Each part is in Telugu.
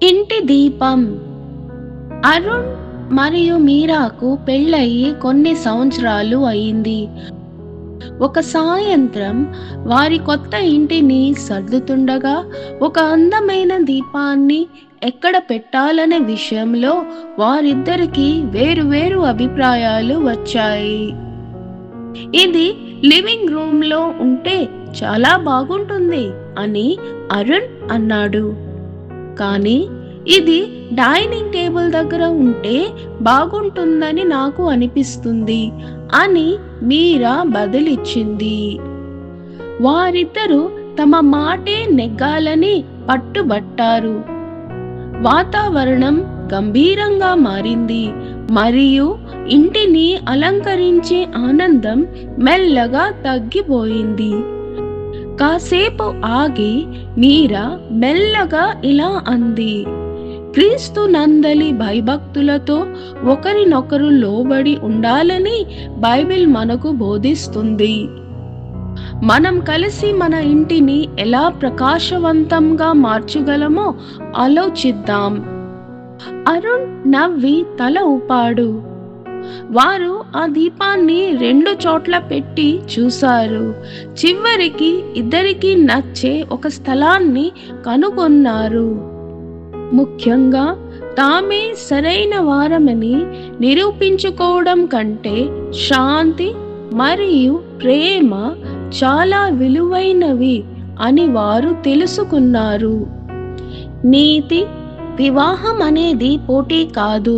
ఇంటి దీపం. అరుణ్ మరియు మీరాకు పెళ్ళయి కొన్ని సంవత్సరాలు అయింది. ఒక సాయంత్రం వారి కొత్త ఇంటిని సర్దుతుండగా ఒక అందమైన దీపాన్ని ఎక్కడ పెట్టాలనే విషయంలో వారిద్దరికీ వేరు అభిప్రాయాలు వచ్చాయి. ఇది లివింగ్ రూమ్లో ఉంటే చాలా బాగుంటుంది అని అరుణ్ అన్నాడు. కానీ ఇది డైనింగ్ టేబుల్ దగ్గర ఉంటే బాగుంటుందని నాకు అనిపిస్తుంది అని మీరా బదులిచ్చింది. వారిద్దరూ తమ మాటే నెగ్గాలని పట్టుబట్టారు. వాతావరణం గంభీరంగా మారింది మరియు ఇంటిని అలంకరించే ఆనందం మెల్లగా తగ్గిపోయింది. కాసేపు ఆగి మీరా మెల్లగా ఇలా అంది, క్రీస్తు నందలి భయభక్తులతో ఒకరినొకరు లోబడి ఉండాలని బైబిల్ మనకు బోధిస్తుంది. మనం కలిసి మన ఇంటిని ఎలా ప్రకాశవంతంగా మార్చగలమో ఆలోచిద్దాం. అరుణ్ నవ్వి తల ఊపాడు. వారు ఆ దీపాన్ని 2 చోట్ల పెట్టి చూశారు. చివరికి ఇద్దరికీ నచ్చే ఒక స్థలాన్ని కనుగొన్నారు. ముఖ్యంగా తామే సరైన వారమని నిరూపించుకోవడం కంటే శాంతి మరియు ప్రేమ చాలా విలువైనవి అని వారు తెలుసుకున్నారు. నీతి వివాహం అనేది పోటీ కాదు,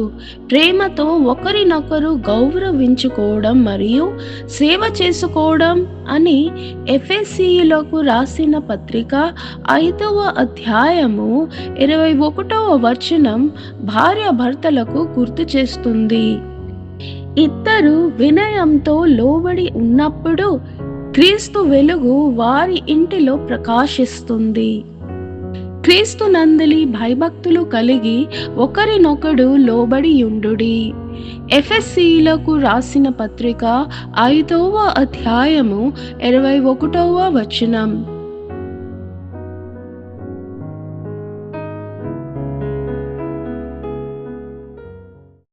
ప్రేమతో ఒకరినొకరు గౌరవించుకోవడం మరియు సేవ చేసుకోవడం అని ఎఫెసీయులకు రాసిన పత్రిక 5వ అధ్యాయము 21వ వచనం భార్యాభర్తలకు గుర్తు చేస్తుంది. ఇద్దరు వినయంతో లోబడి ఉన్నప్పుడు క్రీస్తు వెలుగు వారి ఇంటిలో ప్రకాశిస్తుంది. క్రీస్తు నందలి భయభక్తులు కలిగి ఒకరినొకడు లోబడి యుండుడి. ఎఫెసీయులకు రాసిన పత్రిక 5వ అధ్యాయము 21వ వచనం.